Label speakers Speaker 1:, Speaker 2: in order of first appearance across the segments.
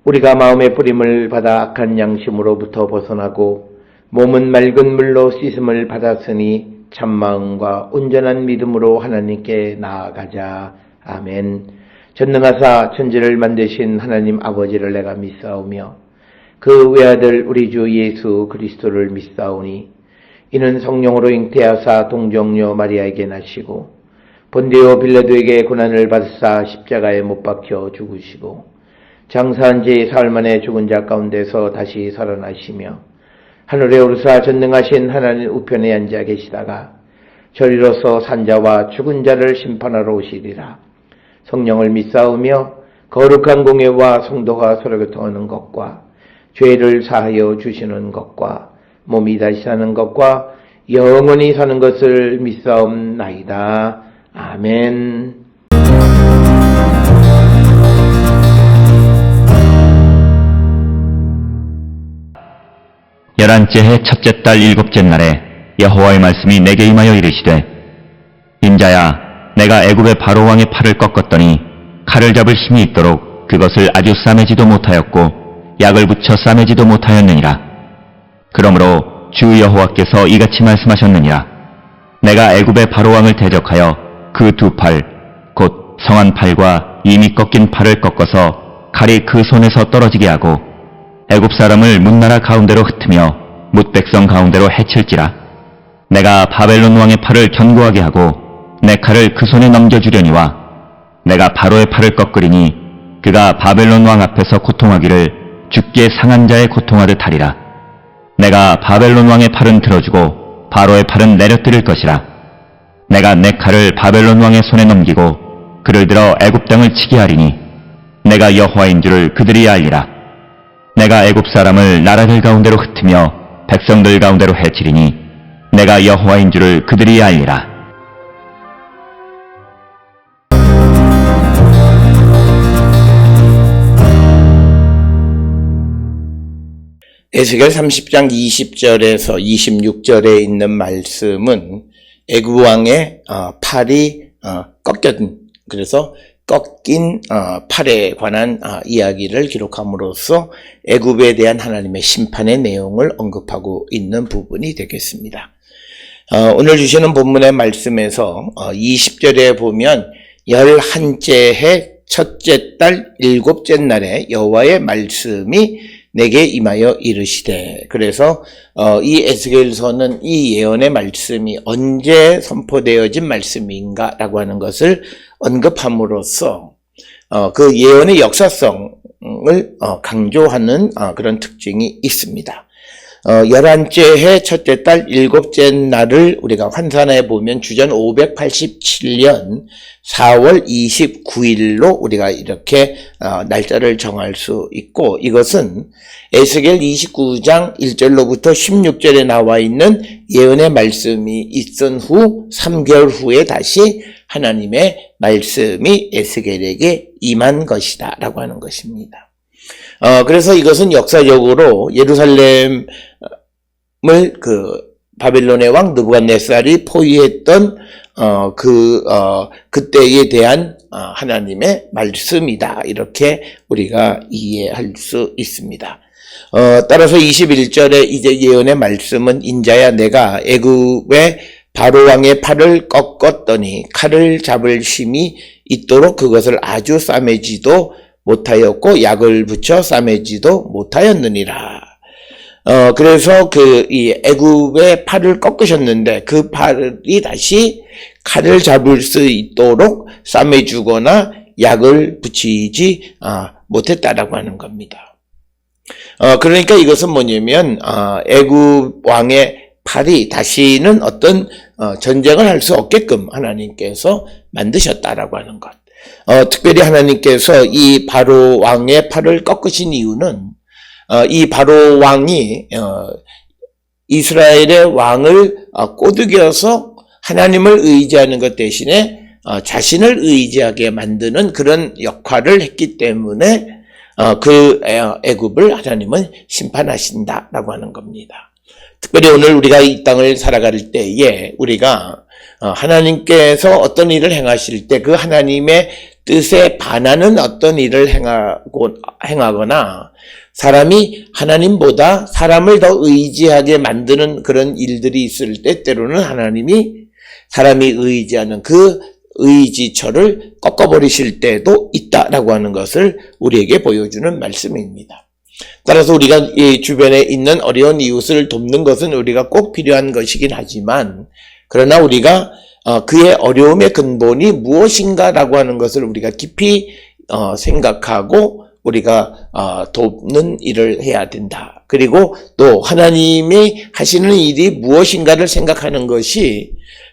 Speaker 1: 우리가 마음의 뿌림을 받아 악한 양심으로부터 벗어나고 몸은 맑은 물로 씻음을 받았으니 참마음과 온전한 믿음으로 하나님께 나아가자. 아멘. 전능하사 천지를 만드신 하나님 아버지를 내가 믿사오며 그 외아들 우리 주 예수 그리스도를 믿사오니 이는 성령으로 잉태하사 동정녀 마리아에게 나시고 본디오 빌라도에게 고난을 받으사 십자가에 못 박혀 죽으시고 장사한 지 사흘 만에 죽은 자 가운데서 다시 살아나시며 하늘에 오르사 전능하신 하나님 우편에 앉아 계시다가 저리로서 산자와 죽은 자를 심판하러 오시리라. 성령을 믿사오며 거룩한 공예와 성도가 서로 교통하는 것과 죄를 사하여 주시는 것과 몸이 다시 사는 것과 영원히 사는 것을 믿사옵나이다. 아멘.
Speaker 2: 열한째 해 첫째 달 일곱째 날에 여호와의 말씀이 내게 임하여 이르시되 인자야 내가 애굽의 바로 왕의 팔을 꺾었더니 칼을 잡을 힘이 있도록 그것을 아주 싸매지도 못하였고 약을 붙여 싸매지도 못하였느니라. 그러므로 주 여호와께서 이같이 말씀하셨느니라. 내가 애굽의 바로 왕을 대적하여 그 두 팔 곧 성한 팔과 이미 꺾인 팔을 꺾어서 칼이 그 손에서 떨어지게 하고 애굽 사람을 문나라 가운데로 흩으며 뭇 백성 가운데로 해칠지라. 내가 바벨론 왕의 팔을 견고하게 하고 내 칼을 그 손에 넘겨주려니와 내가 바로의 팔을 꺾으리니 그가 바벨론 왕 앞에서 고통하기를 죽게 상한 자의 고통하듯 하리라. 내가 바벨론 왕의 팔은 들어주고 바로의 팔은 내려뜨릴 것이라. 내가 내 칼을 바벨론 왕의 손에 넘기고 그를 들어 애굽 땅을 치게 하리니 내가 여호와인 줄을 그들이 알리라. 내가 애굽 사람을 나라들 가운데로 흩으며 백성들 가운데로 해치리니 내가 여호와인 줄을 그들이 알리라.
Speaker 1: 에스겔 30장 20절에서 26절에 있는 말씀은 애굽 왕의 팔이 꺾인, 그래서 꺾인 팔에 관한 이야기를 기록함으로써 애굽에 대한 하나님의 심판의 내용을 언급하고 있는 부분이 되겠습니다. 오늘 주시는 본문의 말씀에서 20절에 보면 11째 해 첫째 달 일곱째 날에 여호와의 말씀이 내게 임하여 이르시되, 그래서 이 에스겔서는 이 예언의 말씀이 언제 선포되어진 말씀인가 라고 하는 것을 언급함으로써 그 예언의 역사성을 강조하는 그런 특징이 있습니다. 11째 해 첫째 달 일곱째 날을 우리가 환산해 보면 주전 587년 4월 29일로 우리가 이렇게 날짜를 정할 수 있고, 이것은 에스겔 29장 1절로부터 16절에 나와 있는 예언의 말씀이 있은 후 3개월 후에 다시 하나님의 말씀이 에스겔에게 임한 것이다 라고 하는 것입니다. 그래서 이것은 역사적으로 예루살렘을 바벨론의 왕 느부갓네살이 포위했던 그때에 대한 하나님의 말씀이다, 이렇게 우리가 이해할 수 있습니다. 따라서 21절에 이제 예언의 말씀은 인자야 내가 애굽의 바로 왕의 팔을 꺾었더니 칼을 잡을 힘이 있도록 그것을 아주 싸매지도 못하였고 약을 붙여 싸매지도 못하였느니라. 그래서 이 애굽의 팔을 꺾으셨는데 그 팔이 다시 칼을 잡을 수 있도록 싸매주거나 약을 붙이지 못했다라고 하는 겁니다. 그러니까 이것은 뭐냐면 애굽 왕의 팔이 다시는 어떤 전쟁을 할 수 없게끔 하나님께서 만드셨다라고 하는 것. 특별히 하나님께서 이 바로 왕의 팔을 꺾으신 이유는 이 바로 왕이 이스라엘의 왕을 꼬드겨서 하나님을 의지하는 것 대신에 자신을 의지하게 만드는 그런 역할을 했기 때문에 그 애굽을 하나님은 심판하신다라고 하는 겁니다. 특별히 오늘 우리가 이 땅을 살아갈 때에 우리가 하나님께서 어떤 일을 행하실 때 그 하나님의 뜻에 반하는 어떤 일을 행하거나 사람이 하나님보다 사람을 더 의지하게 만드는 그런 일들이 있을 때 때로는 하나님이 사람이 의지하는 그 의지처를 꺾어버리실 때도 있다라고 하는 것을 우리에게 보여주는 말씀입니다. 따라서 우리가 이 주변에 있는 어려운 이웃을 돕는 것은 우리가 꼭 필요한 것이긴 하지만 그러나 우리가 그의 어려움의 근본이 무엇인가라고 하는 것을 우리가 깊이 생각하고 우리가 돕는 일을 해야 된다. 그리고 또 하나님이 하시는 일이 무엇인가를 생각하는 것이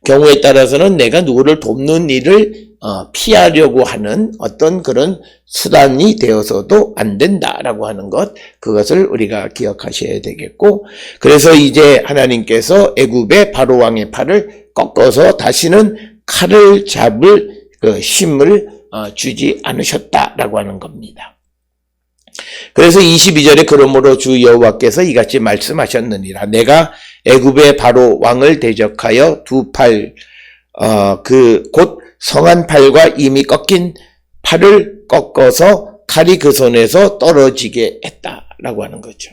Speaker 1: 경우에 따라서는 내가 누구를 돕는 일을 피하려고 하는 어떤 그런 수단이 되어서도 안 된다라고 하는 것, 그것을 우리가 기억하셔야 되겠고, 그래서 이제 하나님께서 애굽의 바로왕의 팔을 꺾어서 다시는 칼을 잡을 그 힘을 주지 않으셨다라고 하는 겁니다. 그래서 22절에 그러므로 주 여호와께서 이같이 말씀하셨느니라. 내가 애굽의 바로 왕을 대적하여 두 팔, 곧 성한 팔과 이미 꺾인 팔을 꺾어서 칼이 그 손에서 떨어지게 했다라고 하는 거죠.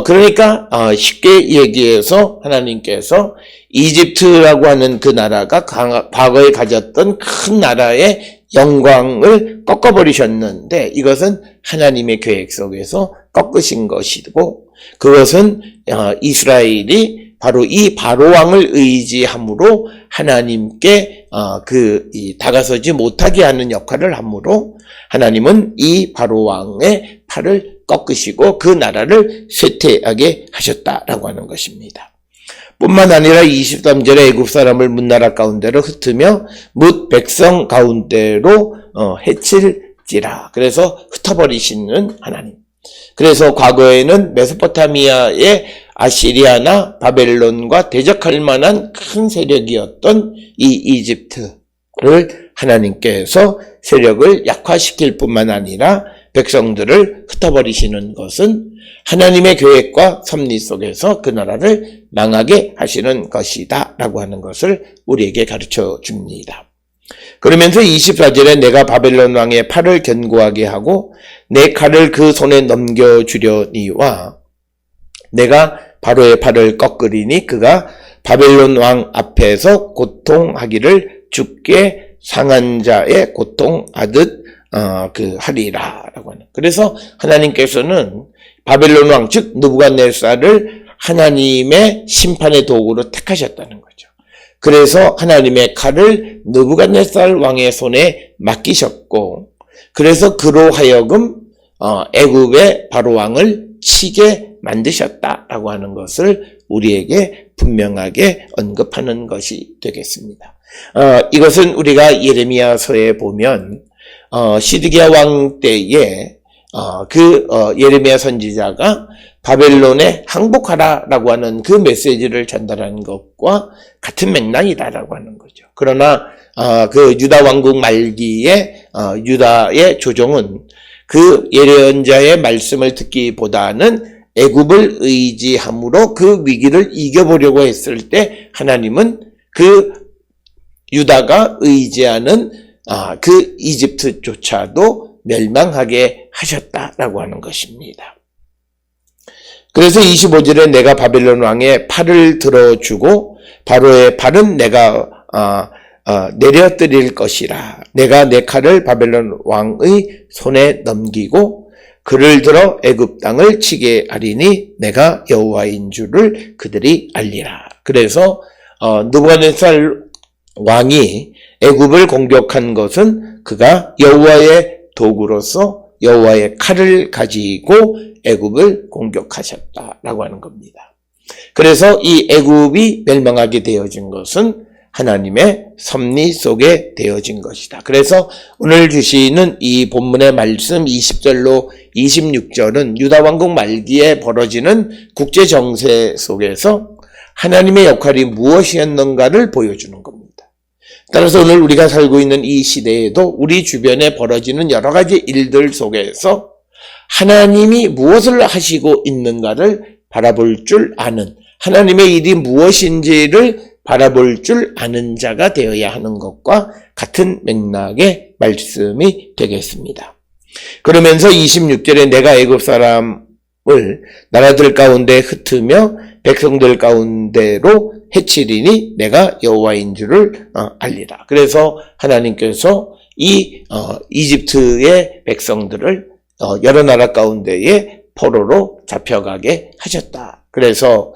Speaker 1: 그러니까 쉽게 얘기해서 하나님께서 이집트라고 하는 그 나라가 과거에 가졌던 큰 나라의 영광을 꺾어버리셨는데 이것은 하나님의 계획 속에서 꺾으신 것이고 그것은 이스라엘이 바로 이 바로왕을 의지함으로 하나님께 다가서지 못하게 하는 역할을 함으로 하나님은 이 바로왕의 팔을 꺾으시고 그 나라를 쇠퇴하게 하셨다라고 하는 것입니다. 뿐만 아니라 23절에 애굽 사람을 문나라 가운데로 흩으며 뭇 백성 가운데로 해칠지라. 그래서 흩어버리시는 하나님. 그래서 과거에는 메소포타미아의 아시리아나 바벨론과 대적할 만한 큰 세력이었던 이 이집트를 하나님께서 세력을 약화시킬 뿐만 아니라 백성들을 흩어버리시는 것은 하나님의 계획과 섭리 속에서 그 나라를 망하게 하시는 것이다 라고 하는 것을 우리에게 가르쳐 줍니다. 그러면서 24절에 내가 바벨론 왕의 팔을 견고하게 하고 내 칼을 그 손에 넘겨주려니와 내가 바로의 팔을 꺾으리니 그가 바벨론 왕 앞에서 고통하기를 죽게 상한 자의 고통하듯 하리라라고 하는. 그래서 하나님께서는 바벨론 왕 즉 느부갓네살을 하나님의 심판의 도구로 택하셨다는 거죠. 그래서 하나님의 칼을 느부갓네살 왕의 손에 맡기셨고 그래서 그로 하여금 애굽의 바로 왕을 치게 만드셨다라고 하는 것을 우리에게 분명하게 언급하는 것이 되겠습니다. 이것은 우리가 예레미야서에 보면 시드기야 왕 때에 예레미야 선지자가 바벨론에 항복하라라고 하는 그 메시지를 전달하는 것과 같은 맥락이다라고 하는 거죠. 그러나 그 유다 왕국 말기에 유다의 조정은 그 예언자의 말씀을 듣기보다는 애굽을 의지함으로 그 위기를 이겨보려고 했을 때 하나님은 그 유다가 의지하는 그 이집트조차도 멸망하게 하셨다라고 하는 것입니다. 그래서 25절에 내가 바벨론 왕의 팔을 들어주고 바로의 팔은 내가 내려뜨릴 것이라. 내가 내 칼을 바벨론 왕의 손에 넘기고 그를 들어 애굽 땅을 치게 하리니 내가 여호와인 줄을 그들이 알리라. 그래서 느부갓네살 왕이 애굽을 공격한 것은 그가 여호와의 도구로서 여호와의 칼을 가지고 애굽을 공격하셨다라고 하는 겁니다. 그래서 이 애굽이 멸망하게 되어진 것은 하나님의 섭리 속에 되어진 것이다. 그래서 오늘 주시는 이 본문의 말씀 20절로 26절은 유다 왕국 말기에 벌어지는 국제 정세 속에서 하나님의 역할이 무엇이었는가를 보여주는 겁니다. 따라서 오늘 우리가 살고 있는 이 시대에도 우리 주변에 벌어지는 여러 가지 일들 속에서 하나님이 무엇을 하시고 있는가를 바라볼 줄 아는 하나님의 일이 무엇인지를 바라볼 줄 아는 자가 되어야 하는 것과 같은 맥락의 말씀이 되겠습니다. 그러면서 26절에 내가 애굽 사람을 나라들 가운데 흩으며 백성들 가운데로 해치리니 내가 여호와인 줄을 알리라. 그래서 하나님께서 이 이집트의 백성들을 여러 나라 가운데에 포로로 잡혀가게 하셨다. 그래서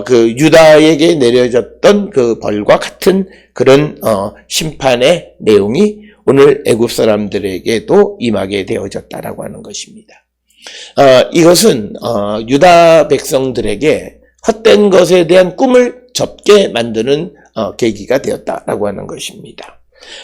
Speaker 1: 그 유다에게 내려졌던 그 벌과 같은 그런 심판의 내용이 오늘 애굽 사람들에게도 임하게 되어졌다라고 하는 것입니다. 이것은 유다 백성들에게 헛된 것에 대한 꿈을 접게 만드는 계기가 되었다라고 하는 것입니다.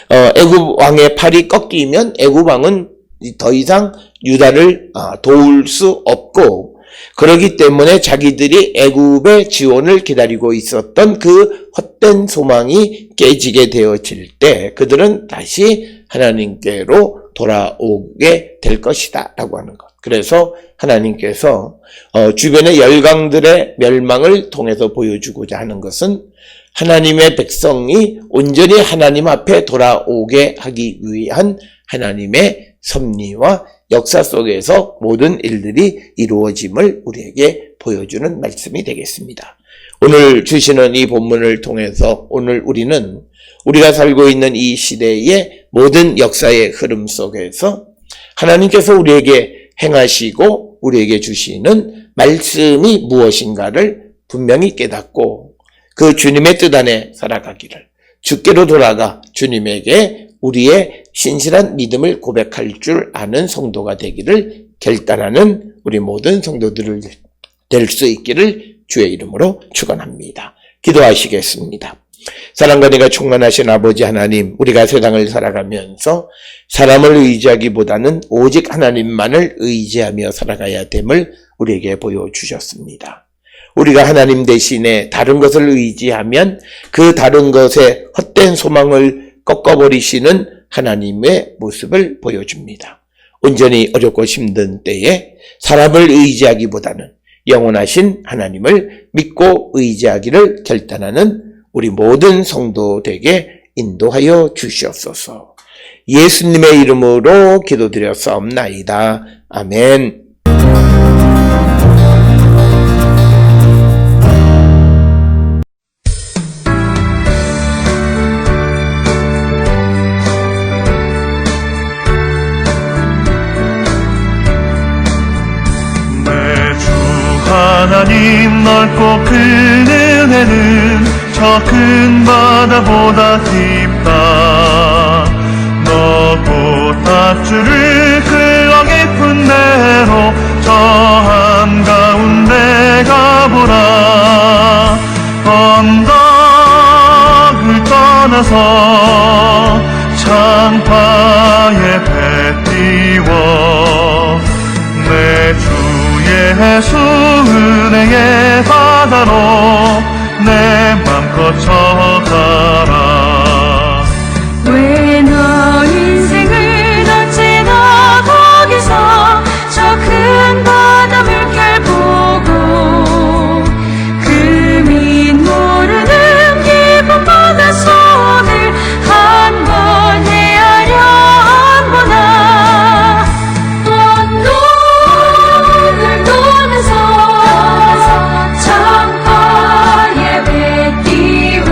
Speaker 1: 애굽 왕의 팔이 꺾이면 애굽 왕은 더 이상 유다를 도울 수 없고, 그렇기 때문에 자기들이 애굽의 지원을 기다리고 있었던 그 헛된 소망이 깨지게 되어질 때 그들은 다시 하나님께로 돌아오게 될 것이다 라고 하는 것. 그래서 하나님께서 주변의 열강들의 멸망을 통해서 보여주고자 하는 것은 하나님의 백성이 온전히 하나님 앞에 돌아오게 하기 위한 하나님의 섭리와 역사 속에서 모든 일들이 이루어짐을 우리에게 보여주는 말씀이 되겠습니다. 오늘 주시는 이 본문을 통해서 오늘 우리는 우리가 살고 있는 이 시대의 모든 역사의 흐름 속에서 하나님께서 우리에게 행하시고 우리에게 주시는 말씀이 무엇인가를 분명히 깨닫고 그 주님의 뜻 안에 살아가기를, 주께로 돌아가 주님에게 우리의 신실한 믿음을 고백할 줄 아는 성도가 되기를 결단하는 우리 모든 성도들을 될 수 있기를 주의 이름으로 축원합니다. 기도하시겠습니다. 사랑과 은혜가 충만하신 아버지 하나님, 우리가 세상을 살아가면서 사람을 의지하기보다는 오직 하나님만을 의지하며 살아가야 됨을 우리에게 보여주셨습니다. 우리가 하나님 대신에 다른 것을 의지하면 그 다른 것에 헛된 소망을 꺾어버리시는 하나님의 모습을 보여줍니다. 온전히 어렵고 힘든 때에 사람을 의지하기보다는 영원하신 하나님을 믿고 의지하기를 결단하는 우리 모든 성도 되게 인도하여 주시옵소서. 예수님의 이름으로 기도드렸사옵나이다. 아멘.
Speaker 3: 하나님 넓고 큰 은혜는 저 큰 바다보다 깊다. 넓고 탑주를 흘러 깊은 대로 저 한가운데 가보라. 언덕을 떠나서 창파에 배 띄워 내 주 예수 은혜의 바다로 내 맘 거쳐가라.
Speaker 4: 왜 너 인생을 던지나 거기서 저 큰 바다 물결 보고 그 밑 모르는 깊은 바다 손을 한 번 헤아려 안 보나. 언덕을 떠나서 창가에 배 띄워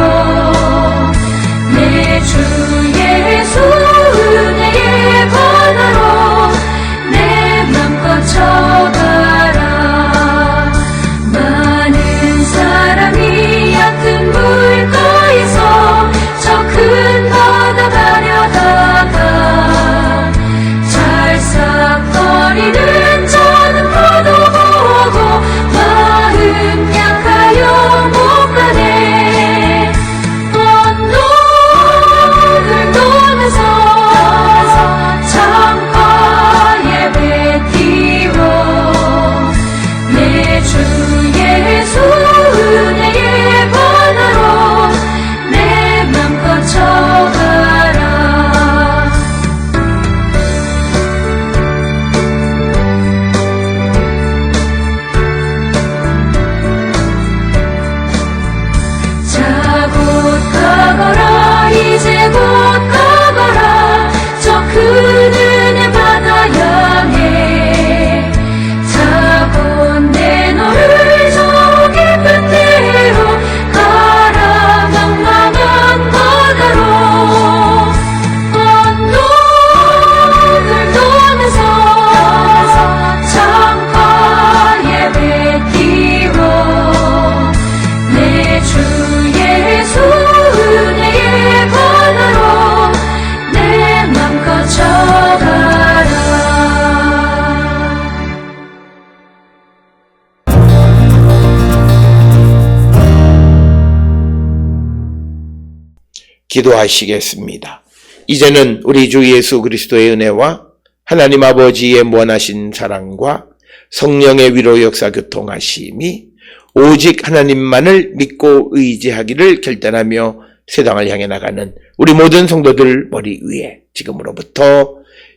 Speaker 1: 기도하시겠습니다. 이제는 우리 주 예수 그리스도의 은혜와 하나님 아버지의 무한하신 사랑과 성령의 위로 역사 교통하심이 오직 하나님만을 믿고 의지하기를 결단하며 세상을 향해 나가는 우리 모든 성도들 머리 위에 지금으로부터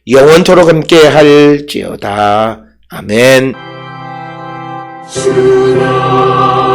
Speaker 1: 영원토록 함께 할지어다. 아멘.
Speaker 4: 주여